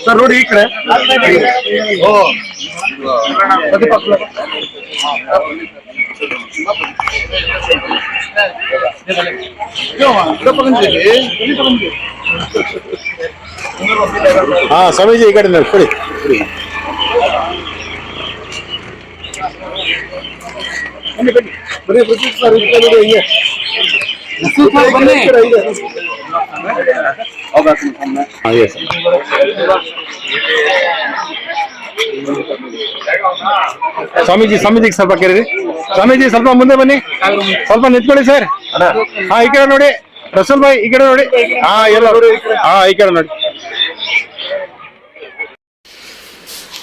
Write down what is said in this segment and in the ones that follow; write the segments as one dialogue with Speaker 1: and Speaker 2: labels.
Speaker 1: Sir ನೋಡಿ ಈ ಕಡೆ
Speaker 2: हाँ स्वामी जी इकड़े ಕೊಡಿ ಸ್ವಾಮೀಜಿ ಸ್ವಲ್ಪ ಕೇಳಿರಿ ಸ್ವಾಮೀಜಿ ಸ್ವಲ್ಪ ಮುಂದೆ ಬನ್ನಿ ಸ್ವಲ್ಪ ನಿಂತ್ಕೊಳ್ಳಿ ಸರ್ ಹಾ ಈ ಕಡೆ ನೋಡಿ रसूल भाई इकड़े नोड़ी हाँ हाँ इकड़े नोड़ी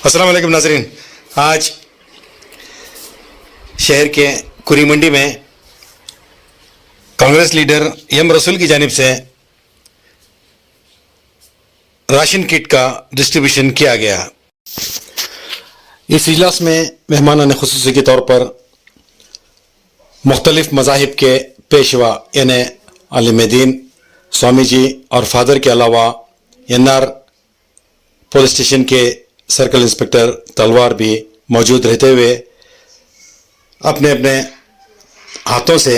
Speaker 2: अस्सलाम वालेकुम नाज़रीन। आज शहर के कुरी मंडी में कांग्रेस लीडर एम रसूल की जानिब से राशन किट का डिस्ट्रीब्यूशन किया गया। इस इजलास में मेहमानान खुसूसी के तौर पर मुख्तलिफ मज़ाहिब के पेशवा यानी आलिम दीन स्वामी जी और फादर के अलावा एनआर पुलिस स्टेशन के सर्कल इंस्पेक्टर तलवार भी मौजूद रहते हुए अपने अपने हाथों से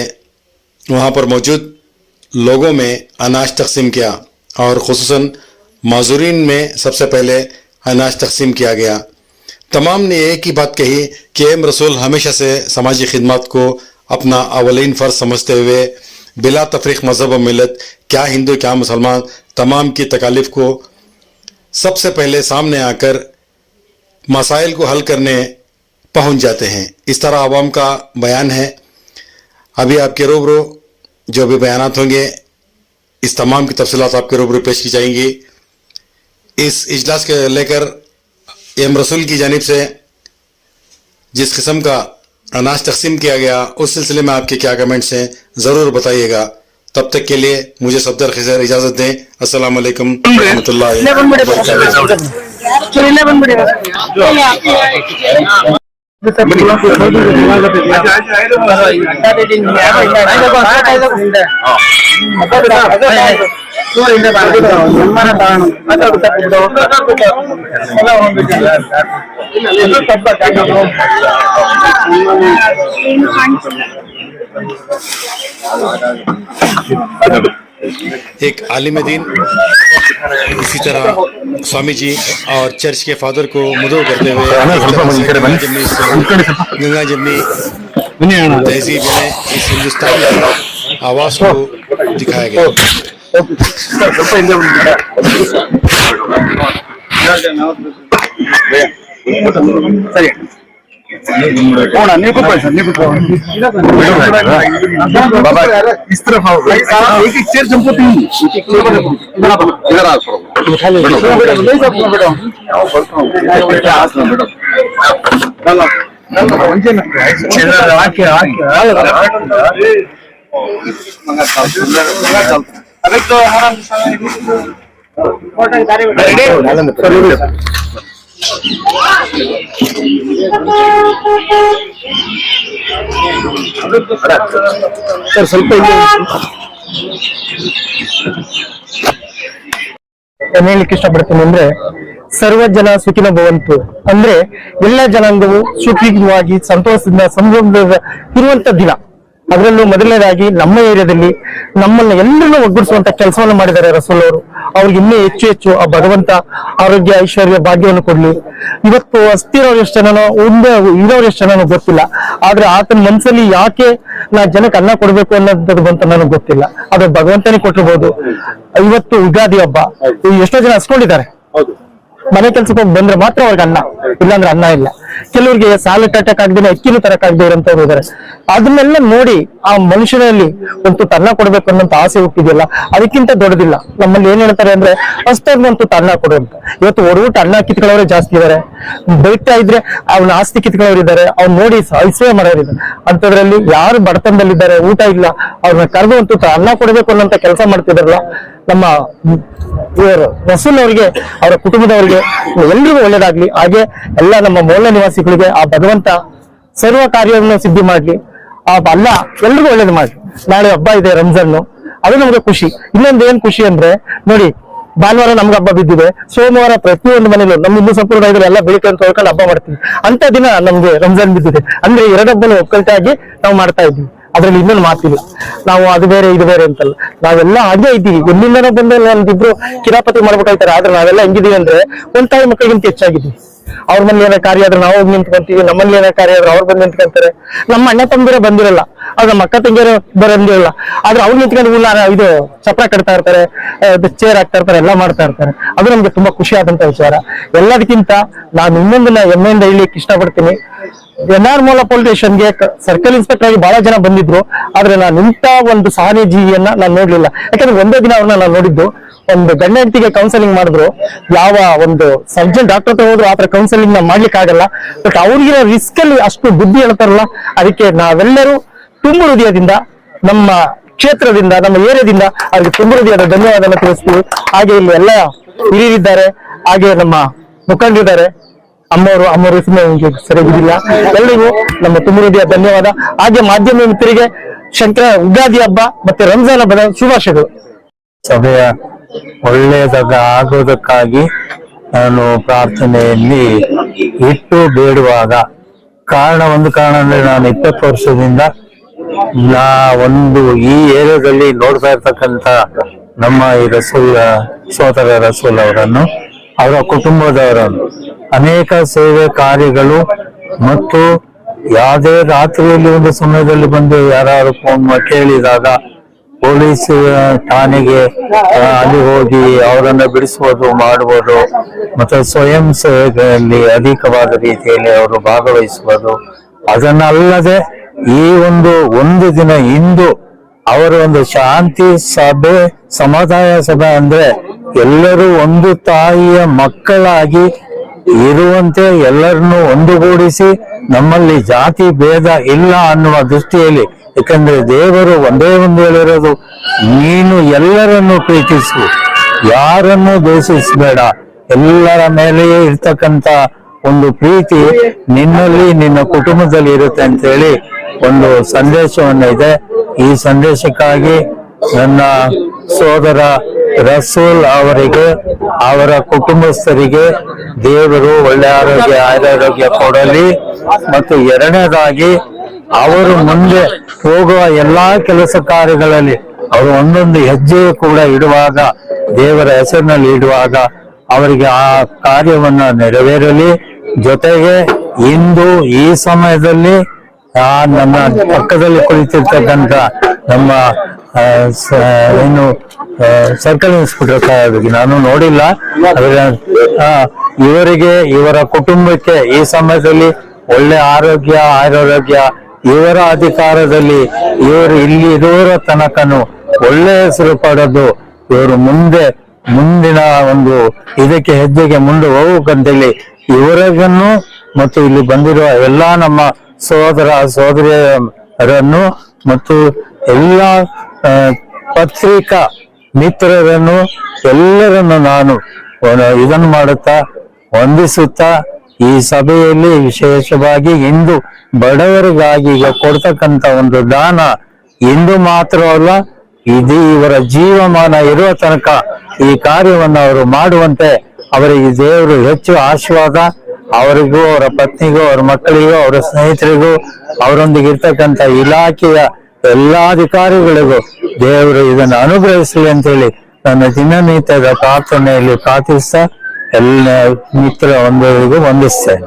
Speaker 2: वहाँ पर मौजूद लोगों में अनाज तकसीम किया और खुसूसन माजूरीन में सबसे पहले अनाज तकसीम किया गया। तमाम ने एक ही बात कही कि एम रसूल हमेशा से समाजी खिदमत को अपना अवलीन फ़र्ज समझते हुए बिला तफरीक मज़हब व मिलत क्या हिंदू क्या मुसलमान तमाम की तकालीफ को सबसे पहले सामने आकर मसाइल को हल करने पहुंच जाते हैं। इस तरह आवाम का बयान है। अभी आपके रूबरू जो भी बयानात होंगे इस तमाम की तफसीलात आपके रूबरू पेश की जाएंगी। इस इजलास के लेकर एम रसूल की जानिब से जिस किस्म का अनाज तकसीम किया गया उस सिलसिले में आपके क्या कमेंट्स हैं ज़रूर बताइएगा। तब तक के लिए मुझे सफदर खिज़र इजाज़त दें। अस्सलाम वालेकुम रहमतुल्लाहि एक आलिम दीन इसी तरह स्वामी जी और चर्च के फादर को मुदो करते हुए गंगा जमनी तहजीब में इस हिंदुस्तान की आवाज़ को दिखाया गया।
Speaker 1: इस तरफ आओ एक चेयर जमको तीन अभी तो हमारा सर ಸ್ವಲ್ಪ ಹೇಳಲಿಕ್ಕೆ ಇಷ್ಟಪಡ್ತೀನಿ ಅಂದ್ರೆ ಸರ್ವ ಜನ ಸುಖಿನ ಭವಂತು ಅಂದ್ರೆ ಎಲ್ಲ ಜನಾಂಗವು ಸುಖಿವಾಗಿ ಸಂತೋಷದಿಂದ ಸಂಭ್ರಮದಿಂದ ಇರುವಂತ ದಿನ। ಅದರಲ್ಲೂ ಮೊದಲನೇದಾಗಿ ನಮ್ಮ ಏರಿಯಾದಲ್ಲಿ ನಮ್ಮನ್ನ ಎಲ್ಲರನ್ನೂ ಒಗ್ಗೂಡಿಸುವಂತ ಕೆಲಸವನ್ನು ಮಾಡಿದ್ದಾರೆ ರಸೂಲ್ ಅವರು। ಅವ್ರಿಗೆ ಇನ್ನೂ ಹೆಚ್ಚು ಹೆಚ್ಚು ಆ ಭಗವಂತ ಆರೋಗ್ಯ ಐಶ್ವರ್ಯ ಭಾಗ್ಯವನ್ನು ಕೊಡ್ಲಿ। ಇವತ್ತು ಅಸ್ಥಿರೋರು ಎಷ್ಟು ಜನನೋ ಇರೋರು ಎಷ್ಟು ಜನನೋ ಗೊತ್ತಿಲ್ಲ, ಆದ್ರೆ ಆತನ ಮನಸ್ಸಲ್ಲಿ ಯಾಕೆ ನಾ ಜನಕ್ಕೆ ಅನ್ನ ಕೊಡ್ಬೇಕು ಅನ್ನೋದು ಅಂತ ನನಗೆ ಗೊತ್ತಿಲ್ಲ, ಅದು ಭಗವಂತನೇ ಕೊಟ್ಟಿರ್ಬೋದು। ಇವತ್ತು ಯುಗಾದಿ ಹಬ್ಬ ಎಷ್ಟೋ ಜನ ಹಸ್ಕೊಂಡಿದ್ದಾರೆ, ಮನೆ ಕೆಲ್ಸಕ್ಕೆ ಹೋಗಿ ಬಂದ್ರೆ ಮಾತ್ರ ಅವ್ರಿಗೆ ಅನ್ನ, ಇಲ್ಲಾಂದ್ರೆ ಅನ್ನ ಇಲ್ಲ. ಕೆಲವರಿಗೆ ಸಾಲ ಕಟ್ಟಕ್ಕಾಗ್ದೇನೆ ಅಕ್ಕಿನೂ ತರಕ್ಕಾಗದೆ ಇರೋಂಥವ್ರು ಇದಾರೆ. ಅದನ್ನೆಲ್ಲ ನೋಡಿ ಆ ಮನುಷ್ಯನಲ್ಲಿ ಒಂದು ಅನ್ನ ಕೊಡ್ಬೇಕು ಅನ್ನೋಂತ ಆಸೆ ಹುಟ್ಟಿದೆಯಲ್ಲ, ಅದಕ್ಕಿಂತ ದೊಡ್ಡದಿಲ್ಲ. ನಮ್ಮಲ್ಲಿ ಏನ್ ಹೇಳ್ತಾರೆ ಅಂದ್ರೆ ಹೊಸ್ತಾಗಿ ಒಂದು ಅನ್ನ ಕೊಡು ಅಂತ. ಇವತ್ತು ಒಡಗುಟ್ಟು ಅನ್ನ ಕಿತ್ಕೊಳ್ಳೋರೇ ಜಾಸ್ತಿ ಇದಾರೆ. ಬೈತಾ ಇದ್ರೆ ಅವ್ನ ಆಸ್ತಿ ಕಿತ್ಕೊಳ್ಳೋರು ಇದ್ದಾರೆ, ಅವ್ನು ನೋಡಿ ಅಸಹ್ಯ ಮಾಡೋರಿದ್ದಾರೆ. ಅಂತದ್ರಲ್ಲಿ ಯಾರು ಬಡತನದಲ್ಲಿದ್ದಾರೆ, ಊಟ ಇಲ್ಲ, ಅವ್ರನ್ನ ಕರೆದು ಒಂದು ಅನ್ನ ಕೊಡ್ಬೇಕು ಅನ್ನೋಂತ ಕೆಲಸ ಮಾಡ್ತಿದಾರಲ್ಲ, ನಮ್ಮ ಇವರು ರಸೂಲ್ ಅವರಿಗೆ, ಅವರ ಕುಟುಂಬದವರಿಗೆ ಎಲ್ರಿಗೂ ಒಳ್ಳೇದಾಗ್ಲಿ. ಹಾಗೆ ಎಲ್ಲ ನಮ್ಮ ಮೂಲ ನಿವಾಸಿಗಳಿಗೆ ಆ ಭಗವಂತ ಸರ್ವ ಕಾರ್ಯವನ್ನು ಸಿದ್ಧಿ ಮಾಡ್ಲಿ. ಆ ಅಲ್ಲ ಎಲ್ರಿಗೂ ಒಳ್ಳೇದು ಮಾಡ್ಲಿ. ನಾಳೆ ಹಬ್ಬ ಇದೆ ರಂಜಾನ್, ಅದು ನಮ್ಗೆ ಖುಷಿ. ಇನ್ನೊಂದು ಏನ್ ಖುಷಿ ಅಂದ್ರೆ ನೋಡಿ, ಭಾನುವಾರ ನಮ್ಗೆ ಹಬ್ಬ ಬಿದ್ದಿದೆ, ಸೋಮವಾರ ಪ್ರತಿಯೊಂದು ಮನೇಲಿ ನಮ್ಮ ಹಿಂದೂ ಸಂಪ್ರದಾಯದಲ್ಲಿ ಎಲ್ಲ ಬೆಳಿಗ್ಗೆ ಅಂತ ತೊಳ್ಕೊಂಡು ಹಬ್ಬ ಮಾಡ್ತೀವಿ. ಅಂತ ದಿನ ನಮ್ಗೆ ರಂಜಾನ್ ಬಿದ್ದಿದೆ ಅಂದ್ರೆ ಎರಡಬ್ಬನು ಒಕ್ಕಲ್ಟಾಗಿ ನಾವು ಮಾಡ್ತಾ ಇದ್ವಿ. ಅದ್ರಲ್ಲಿ ಇನ್ನೊಂದು ಮಾತಿಲ್ಲ, ನಾವು ಅದು ಬೇರೆ ಇದು ಬೇರೆ ಅಂತಲ್ಲ, ನಾವೆಲ್ಲ ಹಾಗೆ ಇದ್ದೀವಿ. ಎಲ್ಲಿಂದನೋ ಬಂದ ಒಂದಿಬ್ರು ಕಿರಾಪತಿ ಮಾಡ್ಬೇಕಾಯ್ತಾರೆ. ಆದ್ರೆ ನಾವೆಲ್ಲ ಹೆಂಗಿದೀವಿ ಅಂದ್ರೆ ಒಂದ್ ತಾಯಿ ಮಕ್ಕಳಿಗಿಂತ ಹೆಚ್ಚಾಗಿದ್ದೀವಿ. ಅವ್ರ ಮನೇಲಿ ಏನೋ ಕಾರ್ಯ ಆದ್ರೆ ನಾವು ಹೋಗಿ ನಿಂತ್ಕೊಂತೀವಿ, ನಮ್ಮಲ್ಲಿ ಏನೋ ಕಾರ್ಯ ಆದ್ರೆ ಅವ್ರು ಬಂದು ನಿಂತ್ಕೊಂತಾರೆ. ನಮ್ಮ ಅಣ್ಣ ತಮ್ಮದಿರ ಬಂದಿರಲ್ಲ, ಆಗ ನಮ್ಮ ಅಕ್ಕ ತಂಗಿಯರು ಬಂದಿರಲ್ಲ, ಆದ್ರೆ ಅವ್ರು ನಿಂತ್ಕೊಂಡು ಇದು ಚಪ್ರ ಕಟ್ತಾ ಇರ್ತಾರೆ, ಚೇರ್ ಹಾಕ್ತಾ ಇರ್ತಾರೆ, ಎಲ್ಲ ಮಾಡ್ತಾ ಇರ್ತಾರೆ. ಅದು ನಮ್ಗೆ ತುಂಬಾ ಖುಷಿ ಆದಂತ ವಿಚಾರ. ಎಲ್ಲದಕ್ಕಿಂತ ನಾನು ಇನ್ನೊಂದನ್ನ ಹೆಮ್ಮೆಯಿಂದ ಹೇಳಲಿಕ್ಕೆ ಇಷ್ಟಪಡ್ತೀನಿ. NR ಮೂಲ ಪೊಲೀಸ್ ಸ್ಟೇಷನ್ಗೆ ಸರ್ಕಲ್ ಇನ್ಸ್ಪೆಕ್ಟರ್ ಆಗಿ ಬಹಳ ಜನ ಬಂದಿದ್ರು, ಆದ್ರೆ ನಾನು ಇಂಥ ಒಂದು ಸಹನೆ ಜೀವಿಯನ್ನ ನಾನು ನೋಡ್ಲಿಲ್ಲ. ಯಾಕಂದ್ರೆ ಒಂದೇ ದಿನ ಅವ್ರನ್ನ ನಾನು ನೋಡಿದ್ದು, ಒಂದು ಗಂಡ ಹೆಂಡತಿಗೆ ಕೌನ್ಸೆಲಿಂಗ್ ಮಾಡಿದ್ರು. ಯಾವ ಒಂದು ಸರ್ಜನ್ ಡಾಕ್ಟರ್ ಹತ್ರ ಹೋದ್ರು ಆತರ ಕೌನ್ಸೆಲಿಂಗ್ ನ ಮಾಡ್ಲಿಕ್ಕೆ ಆಗಲ್ಲ. ಬಟ್ ಅವ್ರಿಗಿರೋ ರಿಸ್ಕ್ ಅಲ್ಲಿ ಅಷ್ಟು ಬುದ್ಧಿ ಹೇಳ್ತಾರಲ್ಲ, ಅದಕ್ಕೆ ನಾವೆಲ್ಲರೂ ತುಂಬ ಹೃದಯದಿಂದ, ನಮ್ಮ ಕ್ಷೇತ್ರದಿಂದ, ನಮ್ಮ ಏರಿಯಾದಿಂದ ಅವ್ರಿಗೆ ತುಂಬ ಹೃದಯದ ಧನ್ಯವಾದನ ತಿಳಿಸ್ತೀವಿ. ಹಾಗೆ ಇಲ್ಲಿ ಎಲ್ಲ ಹಿರಿಯರಿದ್ದಾರೆ, ಹಾಗೆ ನಮ್ಮ ಮುಖಂಡರಿದ್ದಾರೆ. ಅಮ್ಮವರು ಹೆಸರು ಸರಿಯಾಗಿಲ್ಲ. ಎಲ್ಲರಿಗೂ ನಮ್ಮ ತುಂಬ ಹೃದಯ ಧನ್ಯವಾದ. ಹಾಗೆ ಮಾಧ್ಯಮ ಮಿತ್ರರಿಗೆ ಯುಗಾದಿ ಹಬ್ಬ ಮತ್ತೆ ರಂಜಾನ್ ಹಬ್ಬದ ಶುಭಾಶಯಗಳು.
Speaker 3: ಸಭೆಯ ಒಳ್ಳೆಯದಾಗ ಆಗೋದಕ್ಕಾಗಿ ನಾನು ಪ್ರಾರ್ಥನೆಯಲ್ಲಿ ಇಟ್ಟು ಬೇಡುವಾಗ ಒಂದು ಕಾರಣ ಅಂದ್ರೆ ನಾನು 20 ವರ್ಷದಿಂದ ಈ ಏರಿಯಾದಲ್ಲಿ ನೋಡ್ತಾ ಇರ್ತಕ್ಕಂಥ ನಮ್ಮ ಈ ಸೋದರ ರಸೂಲ್ ಅವರನ್ನು, ಅವರ ಕುಟುಂಬದವರನ್ನು ಅನೇಕ ಸೇವೆ ಕಾರ್ಯಗಳು ಮತ್ತು ಯಾವುದೇ ರಾತ್ರಿಯಲ್ಲಿ ಒಂದು ಸಮಯದಲ್ಲಿ ಬಂದು ಯಾರು ಫೋನ್ ಕೇಳಿದಾಗ ಪೊಲೀಸ್ ಠಾಣೆಗೆ ಅಲ್ಲಿ ಹೋಗಿ ಅವರನ್ನ ಬಿಡಿಸುವುದು ಮಾಡುವುದು, ಮತ್ತೆ ಸ್ವಯಂ ಸೇವೆಯಲ್ಲಿ ಅಧಿಕವಾದ ರೀತಿಯಲ್ಲಿ ಅವರು ಭಾಗವಹಿಸುವುದು. ಅದನ್ನಲ್ಲದೆ ಈ ಒಂದು ದಿನ ಇಂದು ಅವರ ಒಂದು ಶಾಂತಿ ಸಭೆ, ಸಮುದಾಯ ಸಭೆ ಅಂದ್ರೆ ಎಲ್ಲರೂ ಒಂದು ತಾಯಿಯ ಮಕ್ಕಳಾಗಿ ಇರುವಂತೆ ಎಲ್ಲರನ್ನು ಒಂದುಗೂಡಿಸಿ ನಮ್ಮಲ್ಲಿ ಜಾತಿ ಭೇದ ಇಲ್ಲ ಅನ್ನುವ ದೃಷ್ಟಿಯಲ್ಲಿ, ಯಾಕಂದ್ರೆ ದೇವರು ಒಂದೇ ಒಂದು ಹೇಳಿರೋದು, ನೀನು ಎಲ್ಲರನ್ನು ಪ್ರೀತಿಸು, ಯಾರನ್ನು ದ್ವೇಷಿಸಬೇಡ, ಎಲ್ಲರ ಮೇಲೆಯೇ ಇರ್ತಕ್ಕಂಥ ಒಂದು ಪ್ರೀತಿ ನಿನ್ನಲ್ಲಿ ನಿನ್ನ ಕುಟುಂಬದಲ್ಲಿ ಇರುತ್ತೆ ಅಂತ ಹೇಳಿ ಒಂದು ಸಂದೇಶವನ್ನ ಇದೆ. ಈ ಸಂದೇಶಕ್ಕಾಗಿ ನನ್ನ ಸೋದರ ರಸೂಲ್ ಅವರಿಗೆ, ಅವರ ಕುಟುಂಬಸ್ಥರಿಗೆ ದೇವರು ಒಳ್ಳೆ ಆರೋಗ್ಯ ಕೊಡಲಿ. ಮತ್ತು ಎರಡನೇದಾಗಿ ಅವರು ಮುಂದೆ ಹೋಗುವ ಎಲ್ಲಾ ಕೆಲಸ ಕಾರ್ಯಗಳಲ್ಲಿ ಅವರು ಒಂದೊಂದು ಹೆಜ್ಜೆ ಕೂಡ ಇಡುವಾಗ, ದೇವರ ಹೆಸರಿನಲ್ಲಿ ಇಡುವಾಗ ಅವರಿಗೆ ಆ ಕಾರ್ಯವನ್ನ ನೆರವೇರಲಿ. ಜೊತೆಗೆ ಇಂದು ಈ ಸಮಯದಲ್ಲಿ ನಮ್ಮ ಪಕ್ಕದಲ್ಲಿ ಕುಳಿತಿರ್ತಕ್ಕಂಥ ನಮ್ಮ ಸರ್ಕಲ್ ಇನ್ಸ್ಪೆಕ್ಟರ್ ನಾನು ನೋಡಿಲ್ಲ, ಇವರಿಗೆ, ಇವರ ಕುಟುಂಬಕ್ಕೆ ಈ ಸಮಯದಲ್ಲಿ ಒಳ್ಳೆ ಆರೋಗ್ಯ, ಇವರ ಅಧಿಕಾರದಲ್ಲಿ ಇವರು ಇಲ್ಲಿ ಇರುವರ ತನಕನು ಒಳ್ಳೆ ಹೆಸರು ಪಡೆದು ಇವರು ಮುಂದಿನ ಒಂದು ಇದಕ್ಕೆ ಹೆಜ್ಜೆಗೆ ಮುಂದೆ ಹೋಗ್ಬೇಕಂತೇಳಿ ಇವರಿಗನ್ನು ಮತ್ತು ಇಲ್ಲಿ ಬಂದಿರುವ ಎಲ್ಲಾ ನಮ್ಮ ಸೋದರ ಸೋದರಿಯರನ್ನು ಮತ್ತು ಎಲ್ಲ ಪತ್ರಿಕಾ ಮಿತ್ರರನ್ನು ಎಲ್ಲರನ್ನು ನಾನು ಇದನ್ನು ಮಾಡುತ್ತಾ ವಂದಿಸುತ್ತಾ, ಈ ಸಭೆಯಲ್ಲಿ ವಿಶೇಷವಾಗಿ ಇಂದು ಬಡವರಿಗಾಗಿ ಈಗ ಕೊಡ್ತಕ್ಕಂತ ಒಂದು ದಾನ ಇಂದು ಮಾತ್ರವಲ್ಲ, ಇದು ಇವರ ಜೀವಮಾನ ಇರುವ ತನಕ ಈ ಕಾರ್ಯವನ್ನು ಅವರು ಮಾಡುವಂತೆ ಅವರಿಗೆ ದೇವರು ಹೆಚ್ಚು ಆಶೀರ್ವಾದ, ಅವರಿಗೂ, ಅವರ ಪತ್ನಿಗೂ, ಅವರ ಮಕ್ಕಳಿಗೂ, ಅವರ ಸ್ನೇಹಿತರಿಗೂ, ಅವರೊಂದಿಗೆ ಇರ್ತಕ್ಕಂಥ ಇಲಾಖೆಯ ಎಲ್ಲಾ ಅಧಿಕಾರಿಗಳಿಗೂ ದೇವರು ಇದನ್ನು ಅನುಗ್ರಹಿಸಲಿ ಅಂತೇಳಿ ನನ್ನ ದಿನನಿತ್ಯದ ಪ್ರಾರ್ಥನೆಯಲ್ಲಿ ಪ್ರಾರ್ಥಿಸ್ತಾ ಎಲ್ಲ ಮಿತ್ರ ಒಂದರಿಗೂ ವಂದಿಸ್ತೇನೆ.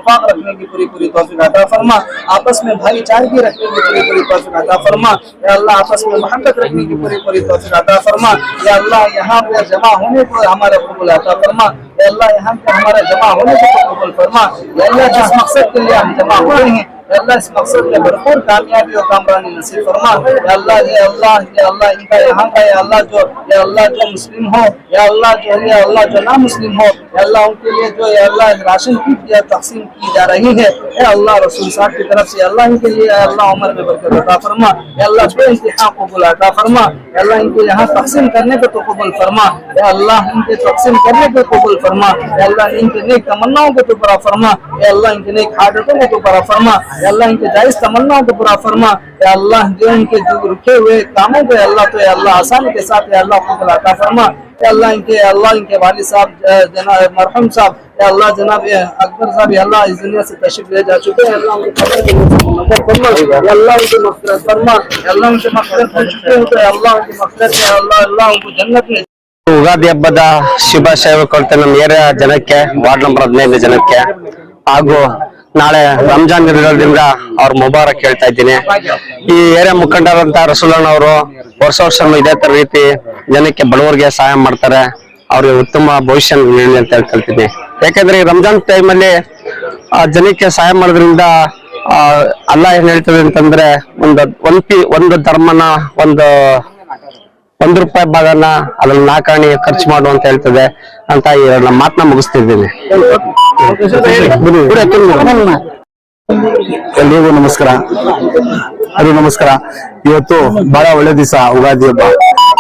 Speaker 4: इत्तेफाक रखने की पूरी पूरी तौफीक अता फरमा। आपस में भाईचारगी रखने की पूरी पूरी तौफीक अता फरमा। या अल्लाह आपस में मोहब्बत रखने की पूरी पूरी तौफीक अता फरमा। या अल्लाह यहाँ पे जमा होने को हमारा कबूल अता फरमा। या अल्लाह यहाँ पे हमारा जमा होने को कबूल फरमा। या अल्लाह जिस मकसद के लिए हम जमा हो रहे हैं अल्लाह इस मकसद में भरपूर कामयाबी और कामरानी नसीब फरमा। या अल्लाह इनका यहाँ का या अल्लाह जो मुस्लिम हो या अल्लाह जो ना मुस्लिम हो या अल्लाह उनके लिए जो या अल्लाह राशन की तकसीम की जा रही है या अल्लाह रसूल साहब की तरफ से अल्लाह इनके लिए अल्लाह उम्र में बरकत अता फरमा। या अल्लाह जो इम्तिहान कबूल अता फरमा। या अल्लाह इनके यहाँ तकसीम करने को तो कबूल फरमा। या अल्लाह इनके तकसीम करने को कबूल फरमा। या अल्लाह इनके नेक तमन्नाओं को तो पूरा फरमा। या अल्लाह इनके नेक हाजतों को तो पूरा फरमा। या अल्लाह इनके जायज तमन्नाओं को पूरा फरमा। या अल्लाह जो इनके जो रुके हुए कामों को अल्लाह तो या अल्लाह आसानी के साथ या अल्लाह कबूल अता फरमा। या अल्लाह इनके वालिद साहब जनाब मरहूम साहब या अल्लाह जनाब अकबर साहब या अल्लाह इस दुनिया से तशरीफ ले जा चुके हैं। अल्लाह उनके कब्र को नज़र फरमा। या अल्लाह उनकी मग़फ़िरत फरमा। या अल्लाह उनकी मग़फ़िरत हो चुके हो तो या अल्लाह उनकी मग़फ़िरत या अल्लाह उनको जन्नत में
Speaker 5: ಯುಗಾದಿ ಹಬ್ಬದ ಶುಭಾಶಯ ಕೊಡ್ತೇನೆ ನಮ್ಮ ಏರಿಯಾ ಜನಕ್ಕೆ, ವಾರ್ಡ್ ನಂಬರ್ 15 ಜನಕ್ಕೆ, ಹಾಗೂ ನಾಳೆ ರಂಜಾನ್ ಇರೋದ್ರಿಂದ ಅವ್ರ ಮುಬಾರಕ್ ಹೇಳ್ತಾ ಇದ್ದೀನಿ. ಈ ಏರಿಯಾ ಮುಖಂಡರಂತ ರಸೂಲಣ್ಣ ಅವರು ವರ್ಷ ಇದೇ ತರ ರೀತಿ ಜನಕ್ಕೆ ಬಡವರಿಗೆ ಸಹಾಯ ಮಾಡ್ತಾರೆ. ಅವ್ರಿಗೆ ಉತ್ತಮ ಭವಿಷ್ಯ ನೀಡಲಿ ಅಂತ ಹೇಳ್ತೀನಿ. ಯಾಕಂದ್ರೆ ಈ ರಂಜಾನ್ ಟೈಮಲ್ಲಿ ಜನಕ್ಕೆ ಸಹಾಯ ಮಾಡೋದ್ರಿಂದ ಅಲ್ಲಾಹ್ ಏನ್ ಹೇಳ್ತದೆ ಅಂತಂದ್ರೆ ಒಂದು ಧರ್ಮನ ಒಂದು ರೂಪಾಯಿ ಭಾಗನ ಅದ್ರಲ್ಲಿ 4 ಆಣೆ ಖರ್ಚು ಮಾಡು ಅಂತ ಹೇಳ್ತದೆ ಅಂತ ನಮ್ಮ ಮಾತನ್ನ ಮುಗಿಸ್ತಿದ್ದೀನಿ.
Speaker 3: ಎಲ್ರಿಗೂ ನಮಸ್ಕಾರ. ನಮಸ್ಕಾರ. ಇವತ್ತು ಬಹಳ ಒಳ್ಳೆ ದಿವಸ, ಯುಗಾದಿ ಹಬ್ಬ.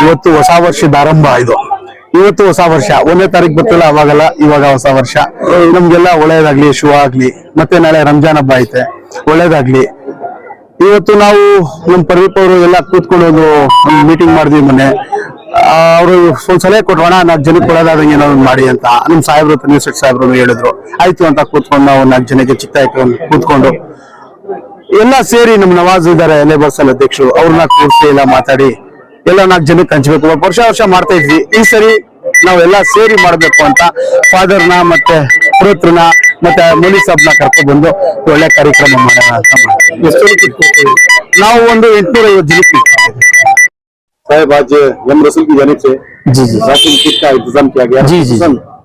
Speaker 3: ಇವತ್ತು ಹೊಸ ವರ್ಷದ ಆರಂಭ. ಇವತ್ತು ಹೊಸ ವರ್ಷ 1ನೇ ತಾರೀಕು ಬರ್ತಲ್ಲ, ಅವಾಗಲ್ಲ, ಇವಾಗ ಹೊಸ ವರ್ಷ. ನಮ್ಗೆಲ್ಲ ಒಳ್ಳೇದಾಗ್ಲಿ, ಶುಭ ಆಗ್ಲಿ. ಮತ್ತೆ ನಾಳೆ ರಂಜಾನ್ ಹಬ್ಬ ಐತೆ, ಒಳ್ಳೇದಾಗ್ಲಿ. ಇವತ್ತು ನಾವು ನಮ್ ಪ್ರದೀಪ್ ಅವರು ಎಲ್ಲ ಕೂತ್ಕೊಂಡು ಒಂದು ಮೀಟಿಂಗ್ ಮಾಡಿದ್ವಿ ಮೊನ್ನೆ. ಅವರು ಒಂದ್ ಸಲಹೆ ಕೊಟ್ರೋಣ, 4 ಜನಕ್ಕೆ ಕೊಡೋದಾದಂಗೆ ಏನಾದ್ರು ಮಾಡಿ ಅಂತ ನಮ್ ಸಾಹೇಬ್ರು, ತನ್ವೀರ್ ಸಾಹೇಬ್ರು ಹೇಳಿದ್ರು. ಆಯ್ತು ಅಂತ ಕೂತ್ಕೊಂಡು ನಾವು 4 ಜನಕ್ಕೆ ಚಿಕ್ಕ ಇಟ್ಕೊಂಡು ಕೂತ್ಕೊಂಡು ಎಲ್ಲ ಸೇರಿ ನಮ್ ನವಾಜ್ ಇದಾರೆ ಲೇಬರ್ ಸೆಲ್ ಅಧ್ಯಕ್ಷರು, ಅವ್ರನ್ನ ಕೂರಿಸಿ ಎಲ್ಲ ಮಾತಾಡಿ ಎಲ್ಲ 4 ಜನಕ್ಕೆ ಹಂಚ್ಬೇಕು. ವರ್ಷ ಮಾಡ್ತಾ ಇದ್ವಿ. ಈ ಸರಿ ನಾವೆಲ್ಲ ಸೇರಿ ಮಾಡ್ಬೇಕು ಅಂತ ಫಾದರ್ನ ಮತ್ತೆ ಪುರೋತ್ರನ ಮತ್ತೆ ಮೌಲಿ ಸಾಬ್ನ ಕರ್ಕೊಂಡು ಬಂದು ಒಳ್ಳೆ ಕಾರ್ಯಕ್ರಮ ಮಾಡೋಣ ಅಂತ ಮಾಡ್ತೀವಿ. ನಾವು ಒಂದು 850 ಜನಕ್ಕೆ
Speaker 6: साहब आज यम रसूल की जानिब से
Speaker 3: जी
Speaker 6: राशन किट का इंतजाम किया गया।
Speaker 3: जी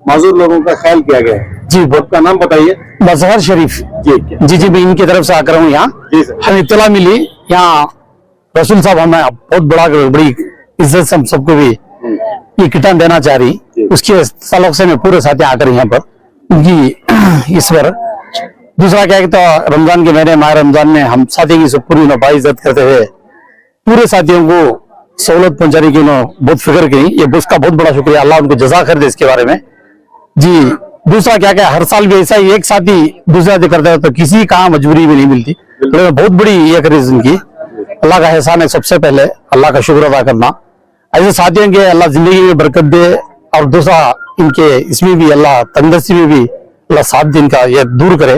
Speaker 6: माजूर लोगों का ख्याल किया गया।
Speaker 3: जी
Speaker 6: आपका नाम बताइए।
Speaker 3: मजहर शरीफ। जी मैं इनकी तरफ से आकर हूँ यहाँ। हमें इत्तला मिली यहाँ रसूल साहब हमें बड़ी इज्जत से हम सबको भी ये किटान देना चाह रही, उसके ताल्लुक से मैं पूरे साथी आकर यहाँ पर उनकी इस पर दूसरा क्या है तो रमजान के महीने माह रमजान में हम साथी की पूरी नफा इज्जत करते हुए पूरे साथियों को सहूलत पहुंचाने की उन्होंने बहुत फिक्र की। ये उसका बहुत बड़ा शुक्रिया, अल्लाह उनको जज़ा कर दे इसके बारे में। जी दूसरा क्या क्या हर साल भी ऐसा ही एक साथी दूसरा साथी करता है तो किसी का मजबूरी भी नहीं मिलती, तो बहुत बड़ी ये करी उनकी। अल्लाह का एहसान है सबसे पहले, अल्लाह का शुक्र अदा करना। ऐसे साथियों के अल्लाह जिंदगी में बरकत दे, और दूसरा इनके इसमें भी अल्लाह तंदुरुस्ती में भी अल्लाह 7 दिन का ये दूर करे,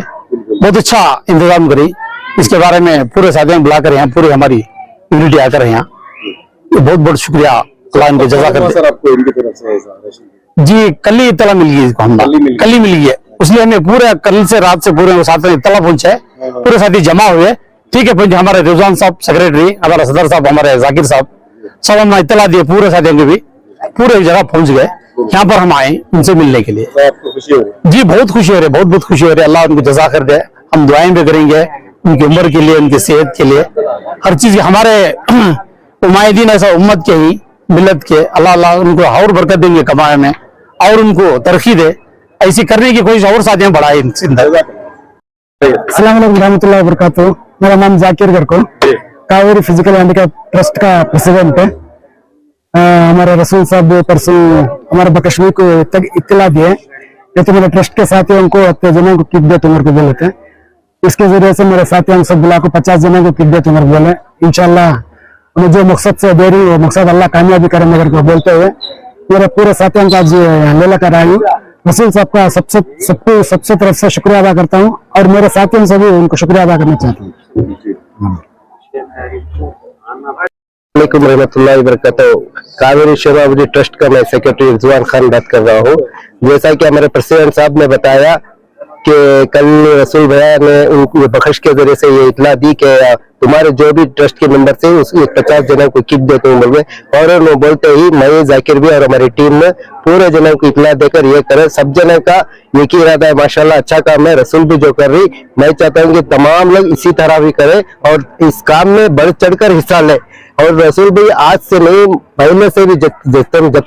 Speaker 3: बहुत अच्छा इंतजाम करे। इसके बारे में पूरे साथियों बुलाकर यहाँ पूरी हमारी यूनिटी आकर यहाँ बहुत बहुत शुक्रिया, अल्लाह इनको जज़ा कर दे।
Speaker 6: आपको इनकी तरफ से
Speaker 3: जी कल ही इत्तला मिल गई इसको, कल ही मिल गई है, इसलिए हमें पूरे कल से रात से पूरे साथ में इत्तला पहुंचा है, पूरे साथी जमा हुए। ठीक है पहुंचे हमारे रिजवान साहब सेक्रेटरी, हमारा सदर साहब, हमारे जाकिर साहब, सब हमने इत्तला दिए पूरे साथियों को भी, पूरे जगह पहुंच गए। यहाँ पर हम आए उनसे मिलने के लिए।
Speaker 6: आपको खुशी हो रही?
Speaker 3: जी बहुत खुशी हो रही है, बहुत खुशी हो रही है। अल्लाह उनको जज़ा कर दे। हम दुआएं भी करेंगे उनकी उम्र के लिए, उनकी सेहत के लिए, हर चीज हमारे उम्मीदीन ऐसा उम्मत के ही मिलत के अल्लाह उनको और बरकत देंगे कमाए में, और उनको तरक्की दे, ऐसी करने की कोशिश और साथियां बढ़ाए। अस्सलाम वालेकुम रहमतुल्लाहि व बरकातहू। मेरा नाम जाकिर गर्को, कावेरी फिजिकल हैंडीकैप ट्रस्ट का प्रेसिडेंट है। हमारे रसूल साहब परसों हमारे बकश्मी को इत्तला दिए कि तो मेरे ट्रस्ट के साथियों को 8 जनों को किट दे तुम्हारे को बोले थे। इसके जरिए से मेरे साथियों सब बुला को 50 जनों को किट दे तुम्हारे बोले। इंशाल्लाह उन्हें जो मकसद से दे रही है मकसद अल्लाह कामयाबी करे मेरे को बोलते हुए मेरे पूरे साथियों का आज ले लेकर आई हूँ। रसूल साहब का सबसे तरफ से शुक्रिया अदा करता हूँ, और मेरे साथियों से भी उनको शुक्रिया अदा करना चाहता हूँ।
Speaker 5: वालेकुम रहमतुल्लाहि व बरकातहू। कावेरी शोभावती ट्रस्ट का मैं सेक्रेटरी रिजवान खान बात कर रहा हूँ। जैसा कि हमारे प्रेसिडेंट साहब ने बताया
Speaker 7: कि कल रसूल भैया ने उनको बख्श के जरिए से ये इतला दी कि तुम्हारे जो भी ट्रस्ट के मेंबर थे उस 50 जनों को किट देते हैं बोल रहे। और वो बोलते ही मैं जाकिर भी और हमारी टीम ने पूरे जनों को इतला देकर ये करे। सब जनों का एक ही इरादा है, माशाल्लाह अच्छा काम है। रसूल भी जो कर रही, मैं चाहता हूँ कि तमाम लोग इसी तरह भी करें और इस काम में बढ़ चढ़कर हिस्सा लें। और रसूल भी आज से नहीं, पहले से भी जब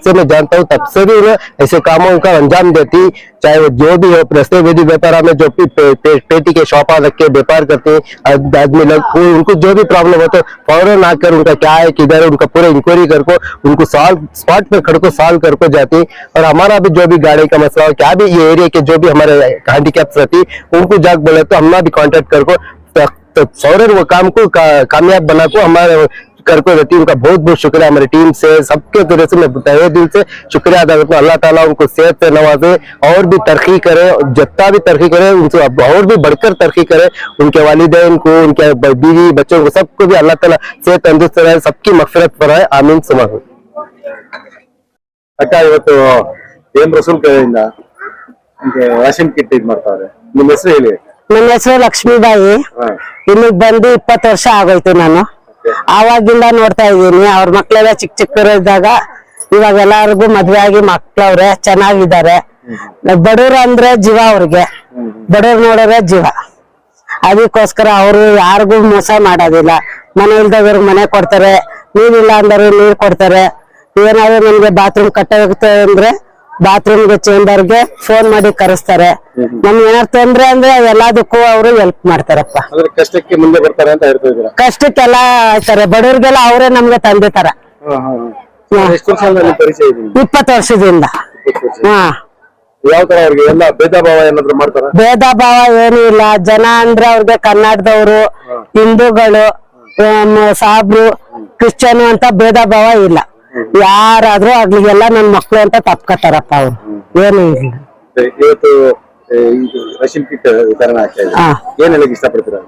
Speaker 7: से मैं जानता हूँ तब से भी उन्हें ऐसे कामों का अंजाम देती, चाहे वो जो भी हो। रस्ते विधि व्यापार में जो भी पेटी के शॉपा रख के व्यापार करते हैं आदमी लोग, उनको जो भी प्रॉब्लम हो तो फौरन आकर उनका क्या है किधर, उनका पूरा इंक्वायरी कर को उनको स्पॉट पे खड़ को सॉल्व कर को जाती। और हमारा भी जो भी गाड़ी का मसला हो, क्या भी ये एरिया के जो भी हमारे हैंडीकैप्स रहती, उनको जाग बोले तो हम भी कॉन्टेक्ट कर को तो फौरन वो काम को कामयाब बना को हमारे कर को रहती। उनका बहुत बहुत शुक्रिया, हमारी टीम से सबके तरह से मैं तहे दिल से शुक्रिया अदा करता हूँ। अल्लाह ताला उनको सेहत से नवाजे और भी तरक्की करे, जितना भी तरक्की करे उनसे और भी बढ़कर तरक्की करे। उनके वालिदैन को, उनके बीवी बच्चों को, सबको भी अल्लाह ताला सेहत तंदुरुस्त रहे, सबकी मगफिरत फरमाए, आमीन सुमा।
Speaker 6: ಅಕ್ಕ ಇವತ್ತು ಎಂ ರಸೂಲ್ ಕಡೆಯಿಂದ ರೇಷನ್ ಕಿಟ್ ಇದ್ ಮಾಡ್ತಾರೆ, ನಿಮ್ಮ ಹೆಸರು ಹೇಳಿ.
Speaker 8: ನನ್ನ ಹೆಸರು ಲಕ್ಷ್ಮೀಬಾಯಿ. ಇಲ್ಲಿಗೆ ಬಂದು 20 ವರ್ಷ ಆಗೋಯ್ತು. ನಾನು ಆವಾಗಿಂದ ನೋಡ್ತಾ ಇದ್ದೀನಿ. ಅವ್ರ ಮಕ್ಳೆಲ್ಲ ಚಿಕ್ಕ ಚಿಕ್ಕವರಿದ್ದಾಗ ಇವಾಗ ಎಲ್ಲಾರ್ಗು ಮದ್ವೆ ಆಗಿ ಮಕ್ಳವ್ರೆ, ಚೆನ್ನಾಗಿದ್ದಾರೆ. ಬಡವ್ರು ಅಂದ್ರೆ ಜೀವ ಅವ್ರಿಗೆ, ಬಡವ್ರು ನೋಡೋರೆ ಜೀವ. ಅದಕ್ಕೋಸ್ಕರ ಅವರು ಯಾರಿಗೂ ಮೋಸ ಮಾಡೋದಿಲ್ಲ. ಮನೆ ಇಲ್ದವ್ರಿಗೆ ಮನೆ ಕೊಡ್ತಾರೆ, ನೀರಿಲ್ಲ ಅಂದ್ರೆ ನೀರ್ ಕೊಡ್ತಾರೆ. ಏನಾದ್ರು ನಮ್ಗೆ ಬಾತ್ರೂಮ್ ಕಟ್ಟಾಗುತ್ತೆ ಅಂದ್ರೆ ಬಾತ್ರೂಮ್ಗೆ ಚೇಂಬರ್ಗೆ ಫೋನ್ ಮಾಡಿ ಕರೆಸ್ತಾರೆ. ನಮ್ಗೆ ಏನಾದ್ರು ತೊಂದ್ರೆ ಅಂದ್ರೆ ಎಲ್ಲದಕ್ಕೂ ಅವರು ಹೆಲ್ಪ್ ಮಾಡ್ತಾರಪ್ಪ.
Speaker 6: ಕಷ್ಟಕ್ಕೆ ಮುಂದೆ ಬರ್ತಾರೆ ಅಂತ ಹೇಳ್ತಾ ಇದ್ದೀರಾ?
Speaker 8: ಕಷ್ಟಕ್ಕೆಲ್ಲ ಆಯ್ತಾರೆ, ಬಡವ್ರಿಗೆಲ್ಲ ಅವರೇ ನಮ್ಗೆ ತಂದೆ ತರ.
Speaker 6: ಎಷ್ಟು ವರ್ಷದಲ್ಲಿ ಪರಿಚಯ ಇದೆ?
Speaker 8: 20 ವರ್ಷದಿಂದ. ಹಾ,
Speaker 6: ಯಾವ ತರ ಅವ್ರಿಗೆ ಎಲ್ಲ ಭೇದ ಭಾವ ಏನಾದ್ರು ಮಾಡ್ತಾರ?
Speaker 8: ಭೇದ ಭಾವ ಏನೂ ಇಲ್ಲ. ಜನ ಅಂದ್ರೆ ಅವ್ರಿಗೆ ಕನ್ನಡದವರು, ಹಿಂದೂಗಳು, ಸಾಬ್ರು, ಕ್ರಿಶ್ಚಿಯನ್ ಅಂತ ಭೇದ ಭಾವ ಇಲ್ಲ. ಯಾರಾದ್ರೂ ಆಗ್ಲಿಗೆಲ್ಲ ನನ್ ಮಕ್ಳು ಅಂತ ತಪ್ಕೋತಾರಪ್ಪ. ಅವ್ರು ಏನು ಇಲ್ಲ.
Speaker 6: ಇವತ್ತು ರೇಷನ್ ಕಿಟ್ ವಿತರಣೆ ಆಗ್ತಾ ಇದೆ, ಏನ್ ಹೇಳಕ್ ಇಷ್ಟಪಡ್ತೀರಾ?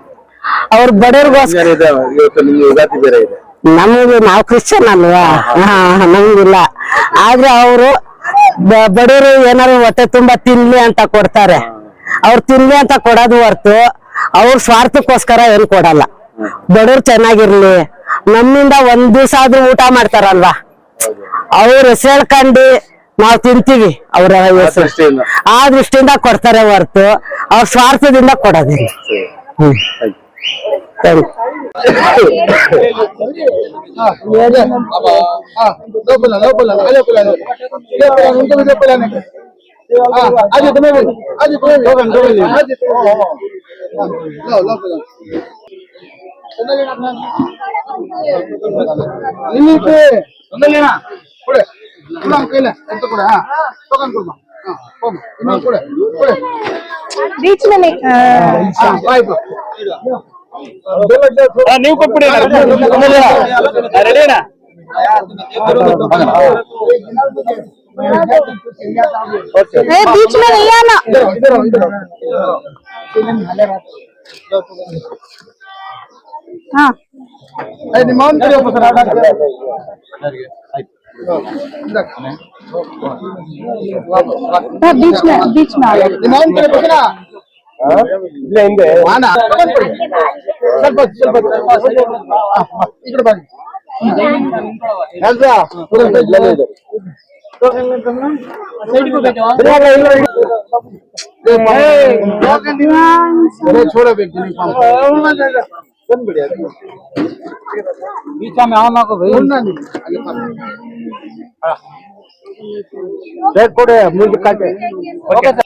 Speaker 8: ಅವ್ರ ಬಡವ್ರಿಗೋಸ್ಕರ.
Speaker 6: ಇವತ್ತು ನಿಮ್ಗೆ ಯುಗಾದಿ ಬೇರೆ ಇದೆ.
Speaker 8: ನಮಗೆ ನಾವು ಕ್ರಿಶ್ಚಿಯನ್ ಅಲ್ವಾ, ನಮ್ಗಿಲ್ಲ. ಆದ್ರೆ ಅವರು ಬಡವರು ಏನಾದ್ರು ಹೊಟ್ಟೆ ತುಂಬಾ ತಿನ್ಲಿ ಅಂತ ಕೊಡ್ತಾರೆ. ಅವ್ರು ತಿನ್ಲಿ ಅಂತ ಕೊಡೋದು ಹೊರ್ತು ಅವ್ರ ಸ್ವಾರ್ಥಕ್ಕೋಸ್ಕರ ಏನ್ ಕೊಡಲ್ಲ. ಬಡವ್ರು ಚೆನ್ನಾಗಿರ್ಲಿ, ನಮ್ಮಿಂದ ಒಂದ್ ದಿವ್ಸ ಆದ್ರೂ ಊಟ ಮಾಡ್ತಾರಲ್ವಾ, ಅವ್ರ ಹೆಸರು ಹೇಳ್ಕೊಂಡು ನಾವ್ ತಿಂತೀವಿ. ಅವ್ರ ಆ ದೃಷ್ಟಿಯಿಂದ ಕೊಡ್ತಾರೆ ಹೊರ್ತು ಅವ್ರ ಸ್ವಾರ್ಥದಿಂದ ಕೊಡೋದಿಲ್ಲ.
Speaker 9: बीच में नहीं
Speaker 3: ನೀವು ಕೊಟ್ಬಿಡಿ ರೆಡಿನಾ?
Speaker 9: बीच में नहीं आना. हाँ, बीच में आ
Speaker 3: बीचा में आना को भाई
Speaker 1: ಕೊಡಿ ಮುಂದೆ ಕಾಟೆ.
Speaker 3: Okay sir.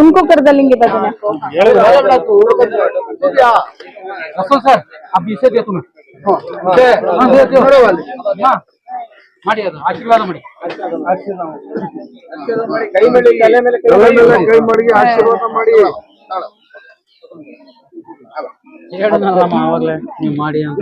Speaker 9: उनको कर डालेंगे बाद में.
Speaker 3: रसूल सर अब इसे दे तुम्हें ಮಾಡಿ ಅದು ಆಶೀರ್ವಾದ ಮಾಡಿ.
Speaker 6: ಕೈ ಮೇಲೆ ಕೈ ಮಾಡಿ ಆಶೀರ್ವಾದ ಮಾಡಿ.
Speaker 3: ಆವಾಗಲೇ ನೀವು ಮಾಡಿ ಅಂತ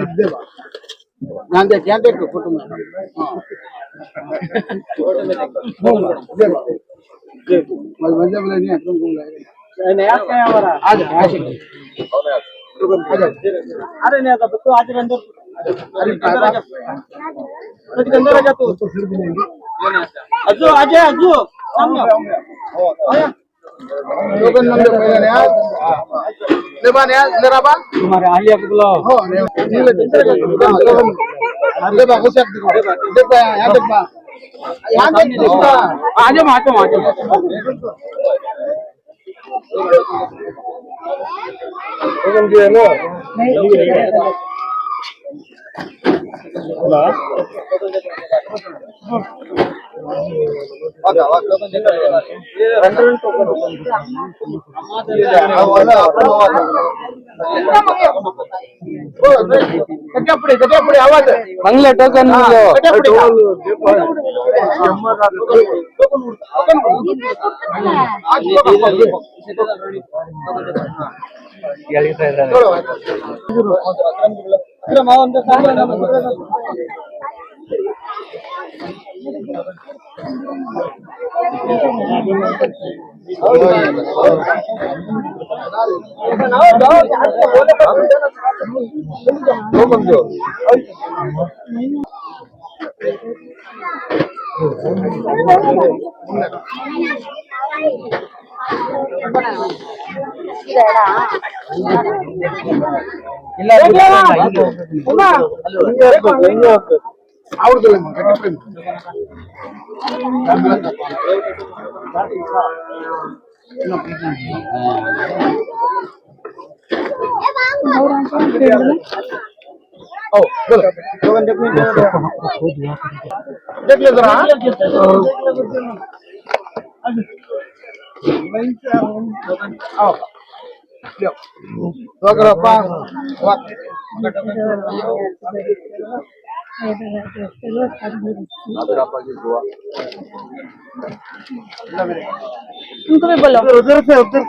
Speaker 3: तुम्हारे आलिया को बुलाओ आजम आजम आजम मंगले टोकन
Speaker 9: उनको भी बोलो
Speaker 1: उधर से उधर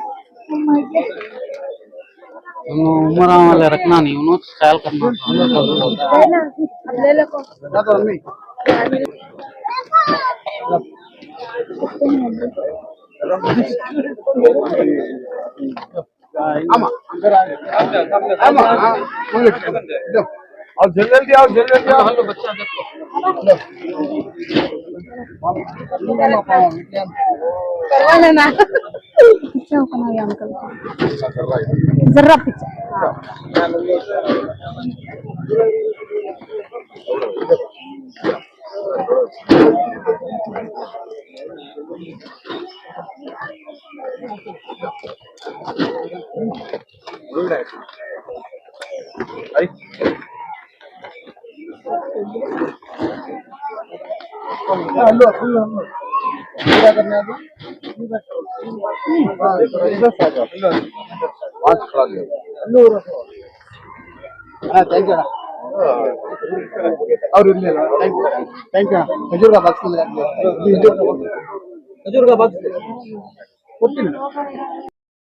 Speaker 3: उम्र वाले रखना नहीं उन्होंने ख्याल करना
Speaker 9: अब ले लो
Speaker 1: और जल्दी आओ हेलो बच्चा देखो
Speaker 9: करवा लेना पीछे होना है अंकल जरा पीछे
Speaker 1: थैंक यू खजूर का बक्स खजूर का बक्स